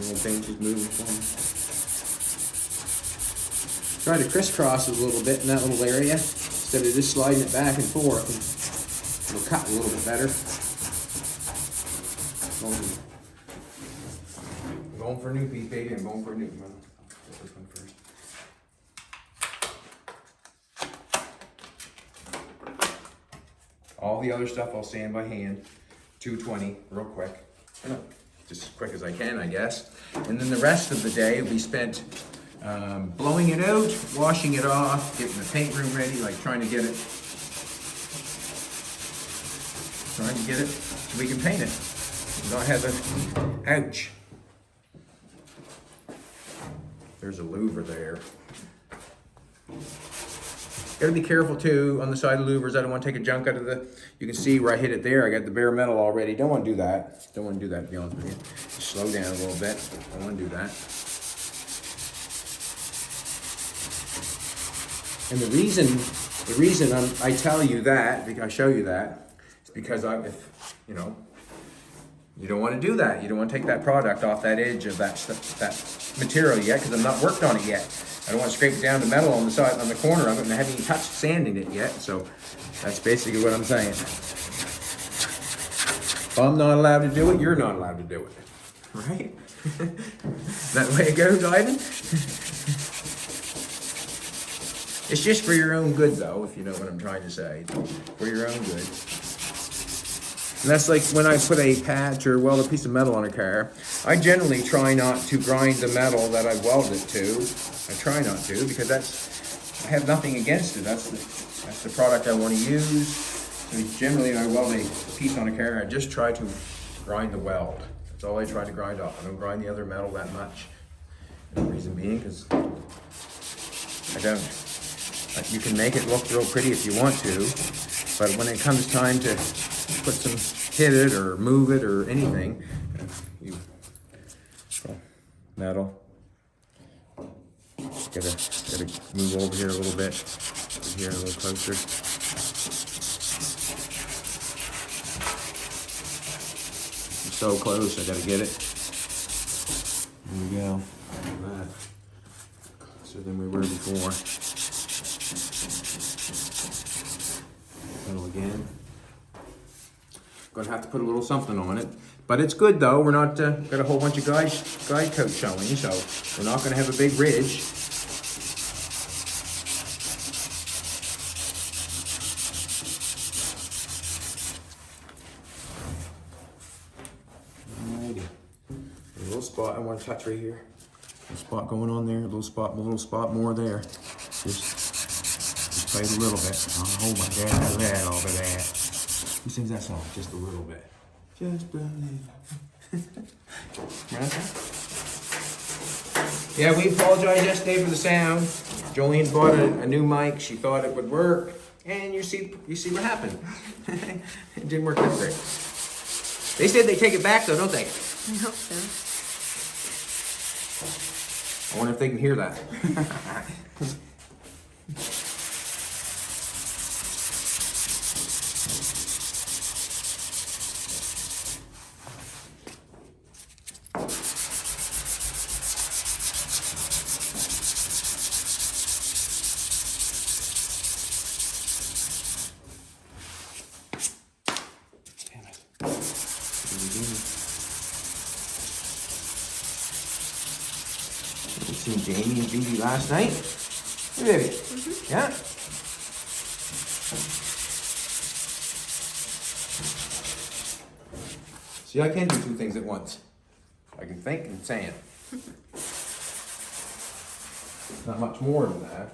little thing just moving for me. Try to crisscross it a little bit in that little area, instead of just sliding it back and forth. And it'll cut a little bit better. I'm going for a new piece, baby. I'm going for a new one. I'll get this one first. All the other stuff I'll sand by hand, 220, real quick. Just as quick as I can, I guess. And then the rest of the day we spent blowing it out, washing it off, getting the paint room ready, like trying to get it so we can paint it. We don't have a, ouch. There's a louver there. Gotta be careful too on the side of the louvers. I don't want to take a junk out of the, you can see where I hit it there. I got the bare metal already. Don't want to do that. Don't want to do that, to be honest with you. Just slow down a little bit. Don't want to do that. And the reason I tell you that, because I show you that, is because you know, you don't want to do that. You don't want to take that product off that edge of that material yet, because I'm not worked on it yet. I don't want to scrape it down to metal on the side, on the corner of it, and I haven't even touched sanding it yet. So that's basically what I'm saying. If I'm not allowed to do it, you're not allowed to do it. Right? That way it goes, Ivan? It's just for your own good, though, if you know what I'm trying to say. For your own good. And that's like when I put a patch or weld a piece of metal on a car, I generally try not to grind the metal that I welded it to. I try not to, because I have nothing against it. That's the product I want to use. So generally, when I weld a piece on a car, I just try to grind the weld. That's all I try to grind off. I don't grind the other metal that much. And the reason being, because I don't. You can make it look real pretty if you want to, but when it comes time to hit it or move it or anything, metal. Gotta move over here a little bit. Here a little closer. I'm so close, I gotta get it. There we go. Look at that. Closer than we were before. Metal again. Gonna have to put a little something on it. But it's good though, we're not, got a whole bunch of guide coats showing, so we're not gonna have a big ridge. Alrighty. A little spot I want to touch right here. A spot going on there, a little spot more there. Just play it a little bit. Oh my God, that over there. Who sings that song? Just a little bit. Just a little. Yeah, we apologize yesterday for the sound. Jolene bought a new mic. She thought it would work, and you see what happened. It didn't work that great. They said they take it back though, don't they? I hope so. I wonder if they can hear that. Damn it. What are we doing? You seen Jamie and Judy last night? Hey, baby. Yeah? See, I can do two things at once. I can think and sand. Not much more than that.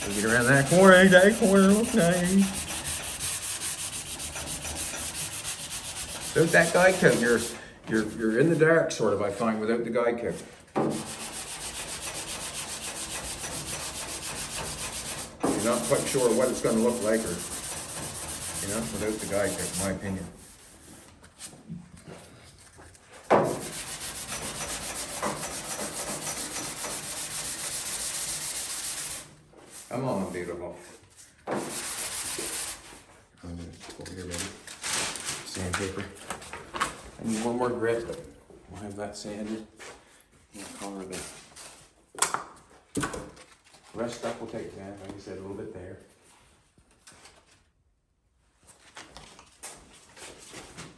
We'll get around that corner. That corner looks nice. Without that guide coat, you're in the dark, sort of, I find, without the guide coat. You're not quite sure what it's going to look like, or, you know, without the guide coat, in my opinion. Come on, beautiful. I'm gonna over here, baby. Sandpaper. I need one more grit, but we'll have that sanded. We'll color the rest up. We'll take that, like I said, a little bit there.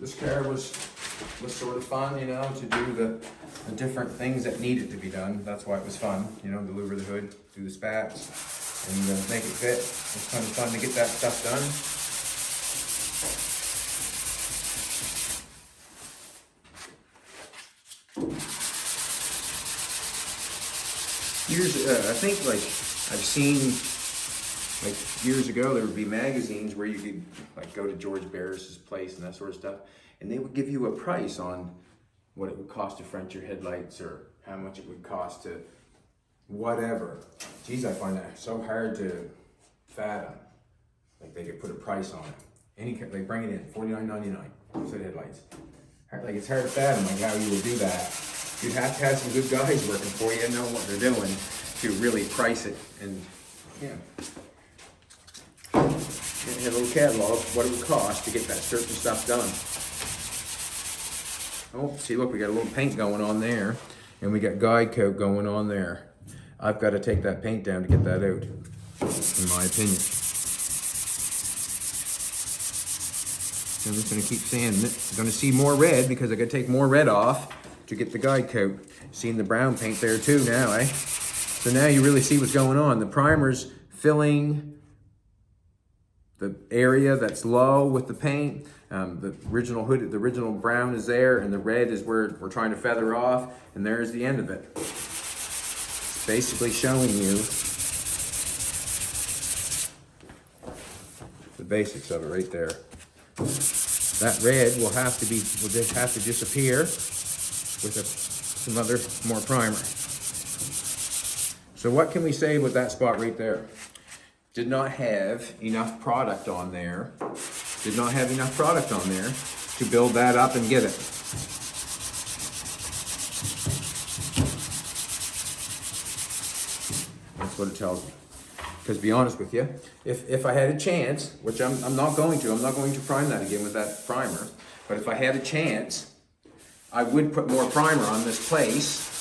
This car was sort of fun, you know, to do the different things that needed to be done. That's why it was fun, you know, to louver the hood, do the spats, and make it fit. It's kind of fun to get that stuff done. I think, like, I've seen, like, years ago, there would be magazines where you could, like, go to George Barris's place and that sort of stuff, and they would give you a price on what it would cost to French your headlights, or how much it would cost to whatever. Geez, I find that so hard to fathom. Like, they could put a price on it. They bring it in, $49.99 for the headlights. Like, it's hard to fathom, like, how you would do that. You'd have to have some good guys working for you and know what they're doing to really price it. And, yeah. And have a little catalog, what it would cost to get that certain stuff done. Oh, see, look, we got a little paint going on there, and we got guide coat going on there. I've got to take that paint down to get that out, in my opinion. I'm just going to keep sanding it. I'm going to see more red because I got to take more red off to get the guide coat. Seeing the brown paint there too now, eh? So now you really see what's going on. The primer's filling the area that's low with the paint. The original hood, the original brown is there, and the red is where we're trying to feather off, and there's the end of it. It's basically showing you the basics of it right there. That red will just have to disappear with some other more primer. So what can we say with that spot right there? Did not have enough product on there. Did not have enough product on there to build that up and get it. That's what it tells me. Because to be honest with you, if I had a chance, which I'm not going to prime that again with that primer, but if I had a chance, I would put more primer on this place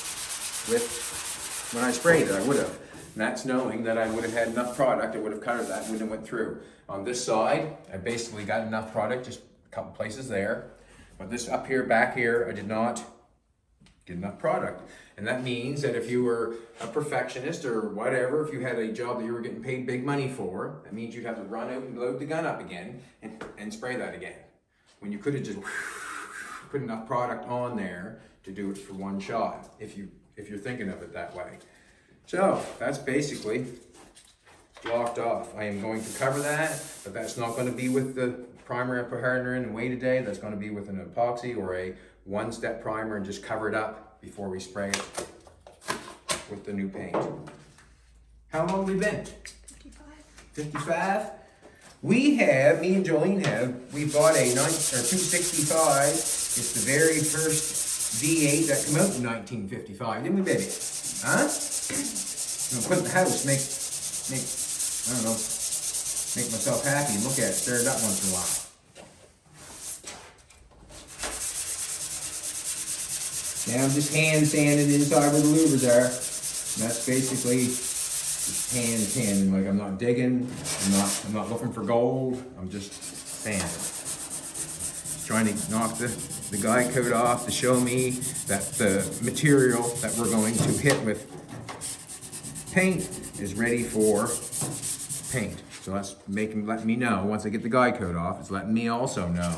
when I sprayed it, I would have. And that's knowing that I would have had enough product, it would have covered that, wouldn't have went through. On this side, I basically got enough product, just a couple places there. But this up here, back here, I did not get enough product. And that means that if you were a perfectionist or whatever, if you had a job that you were getting paid big money for, that means you'd have to run out and load the gun up again and spray that again. When you could have just put enough product on there to do it for one shot, if you're thinking of it that way. So that's basically blocked off. I am going to cover that, but that's not going to be with the primer I put hardener in and wait a day. That's going to be with an epoxy or a one-step primer and just cover it up before we spray it with the new paint. How long have we been? 55. 55? me and Jolene we bought a 265. It's the very first V8 that came out in 1955, didn't we, baby? Huh? I'm gonna put it in the house, I don't know, make myself happy and look at it, stir it up once in a while. Now I'm just hand sanding inside where the louvers are. And that's basically just hand sanding. Like I'm not digging, I'm not looking for gold. I'm just sanding. Trying to knock the guide coat off to show me that the material that we're going to hit with paint is ready for paint. So that's letting me know once I get the guide coat off. It's letting me also know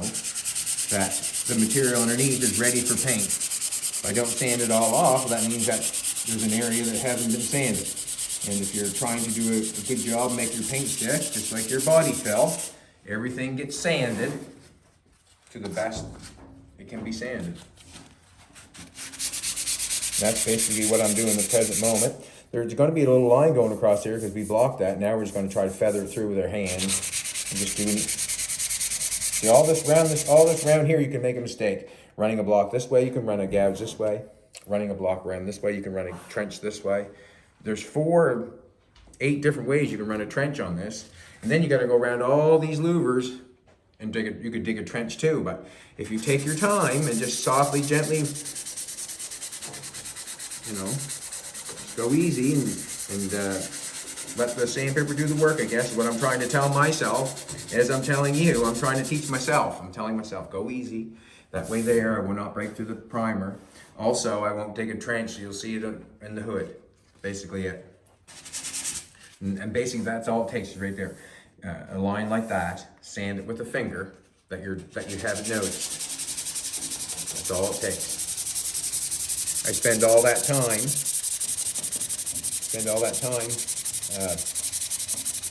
that the material underneath is ready for paint. If I don't sand it all off, that means that there's an area that hasn't been sanded. And if you're trying to do a good job, make your paint stick, just like your body fill, everything gets sanded to the best it can be sanded. That's basically what I'm doing at the present moment. There's going to be a little line going across here because we blocked that. Now we're just going to try to feather it through with our hands. I'm just doing, see, all this round here, you can make a mistake. Running a block this way, you can run a gouge this way. Running a block around this way, you can run a trench this way. There's 8 different ways you can run a trench on this. And then you got to go around all these louvers and you could dig a trench too. But if you take your time and just softly, gently, go easy and let the sandpaper do the work, I guess, is what I'm trying to tell myself. As I'm telling you, I'm trying to teach myself. I'm telling myself, go easy. That way there, I will not break through the primer. Also, I won't dig a trench, so you'll see it in the hood. Basically it. And basically that's all it takes is right there. A line like that, sand it with a finger that you haven't noticed. That's all it takes. I spend all that time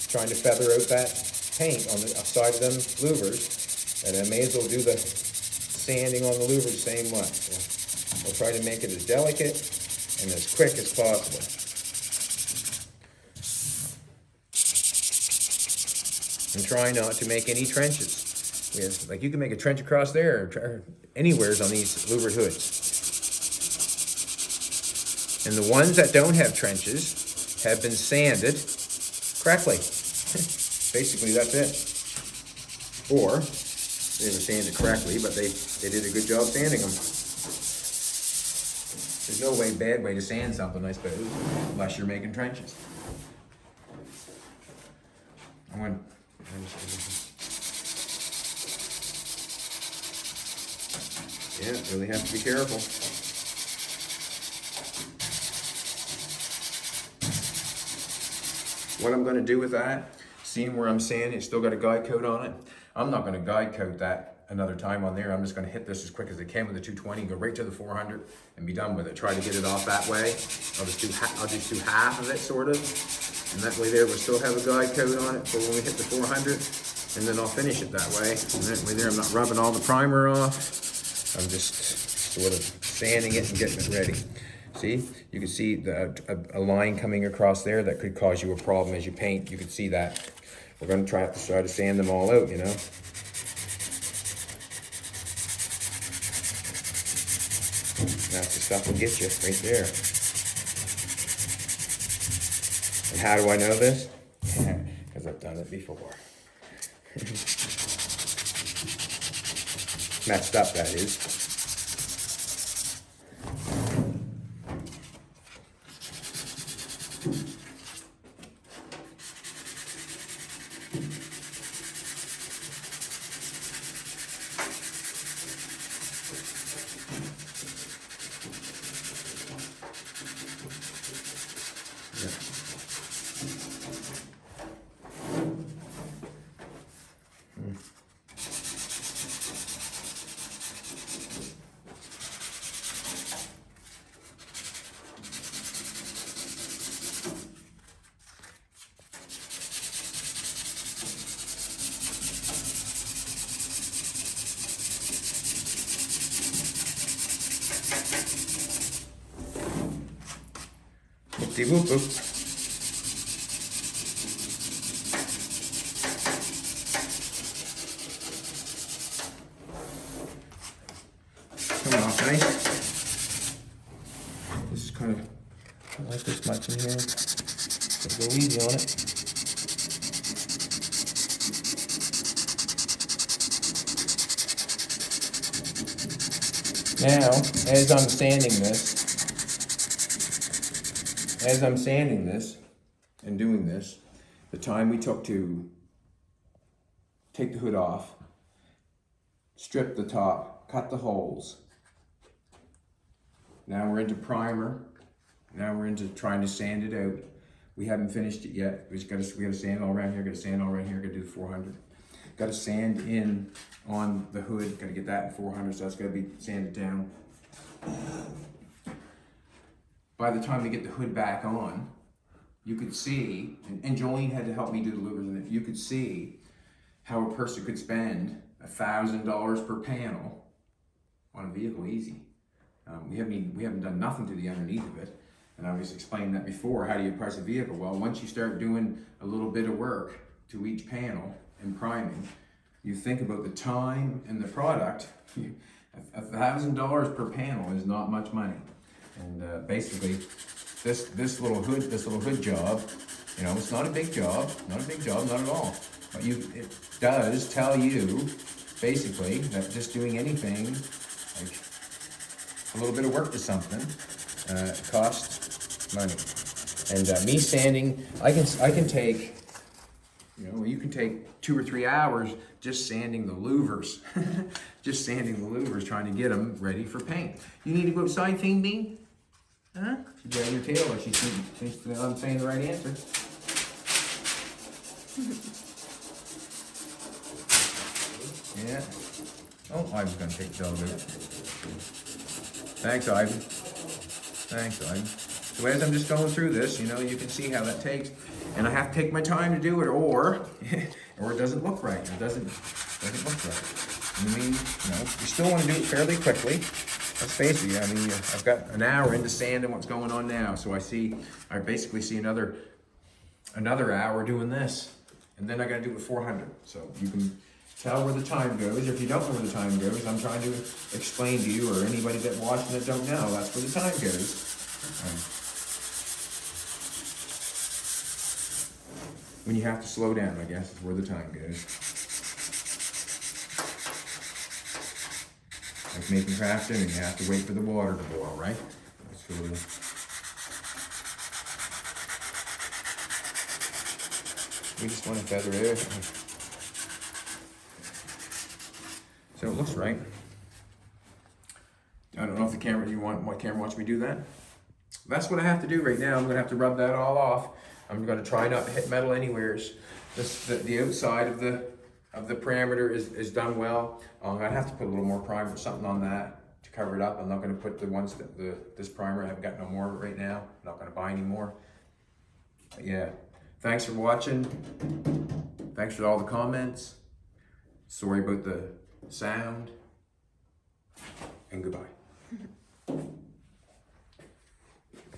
trying to feather out that paint on the side of them louvers, and I may as well do the sanding on the louvers the same way. So we'll try to make it as delicate and as quick as possible. And try not to make any trenches. Like you can make a trench across there or anywheres on these louvered hoods. And the ones that don't have trenches have been sanded correctly. Basically, that's it. Or they were sanded correctly, but they did a good job sanding them. There's no bad way to sand something, I suppose, unless you're making trenches. Yeah, really have to be careful. What I'm going to do with that, seeing where I'm sanding, it's still got a guide coat on it. I'm not going to guide coat that another time on there. I'm just going to hit this as quick as I can with the 220, go right to the 400 and be done with it. Try to get it off that way. I'll just do half of it, sort of. And that way there, we'll still have a guide coat on it for when we hit the 400. And then I'll finish it that way. And that way there, I'm not rubbing all the primer off. I'm just sort of sanding it and getting it ready. See, you can see a line coming across there that could cause you a problem as you paint. You can see that. We're going to try to sand them all out, That's the stuff will get you right there. And how do I know this? Because I've done it before. Messed up, that is. Whoop whoop. This is kind of, I don't like this much in here. So go easy on it. Now, as I'm sanding this and doing this, the time we took to take the hood off, strip the top, cut the holes. Now we're into primer. Now we're into trying to sand it out. We haven't finished it yet. We gotta sand all around here, gotta sand all around here, gotta do the 400. Gotta sand in on the hood, gotta get that in 400, so that's gotta be sanded down. By the time we get the hood back on, you could see, and Jolene had to help me do the louvers in it, you could see how a person could spend $1,000 per panel on a vehicle easy. We haven't done nothing to the underneath of it. And I was explaining that before. How do you price a vehicle? Well, once you start doing a little bit of work to each panel and priming, you think about the time and the product. $1,000 per panel is not much money. And basically, this little hood job, you know, it's not a big job, not at all. But it does tell you basically that just doing anything, like a little bit of work to something, costs money. And me sanding, I can take, you know, you can take 2 or 3 hours just sanding the louvers, trying to get them ready for paint. You need to go outside, Fiend Bean? Huh? You got your tail, or she's I'm saying the right answer. Yeah. Oh, I was gonna take the dog out. Thanks, Ivan. So as I'm just going through this, you know, you can see how that takes, and I have to take my time to do it, or it doesn't look right. It doesn't look right. I mean, you know, you still want to do it fairly quickly. Let's face it. I mean, I've got an hour into sanding what's going on now, so I basically see another hour doing this, and then I got to do it with 400. So you can tell where the time goes. If you don't know where the time goes, I'm trying to explain to you, or anybody that watching that don't know, that's where the time goes. When you have to slow down, I guess, is where the time goes. Like making crafting, and you have to wait for the water to boil, right? That's really... We just want to feather it out. So it looks right. I don't know if the camera, my camera wants me to do that. That's what I have to do right now. I'm gonna have to rub that all off. I'm gonna try not to hit metal anywheres. The outside of the parameter is done well. I'm gonna have to put a little more primer or something on that to cover it up. I'm not gonna put the ones this primer. I haven't got no more of it right now. I'm not gonna buy any more. But yeah, thanks for watching. Thanks for all the comments. Sorry about the sound, and goodbye.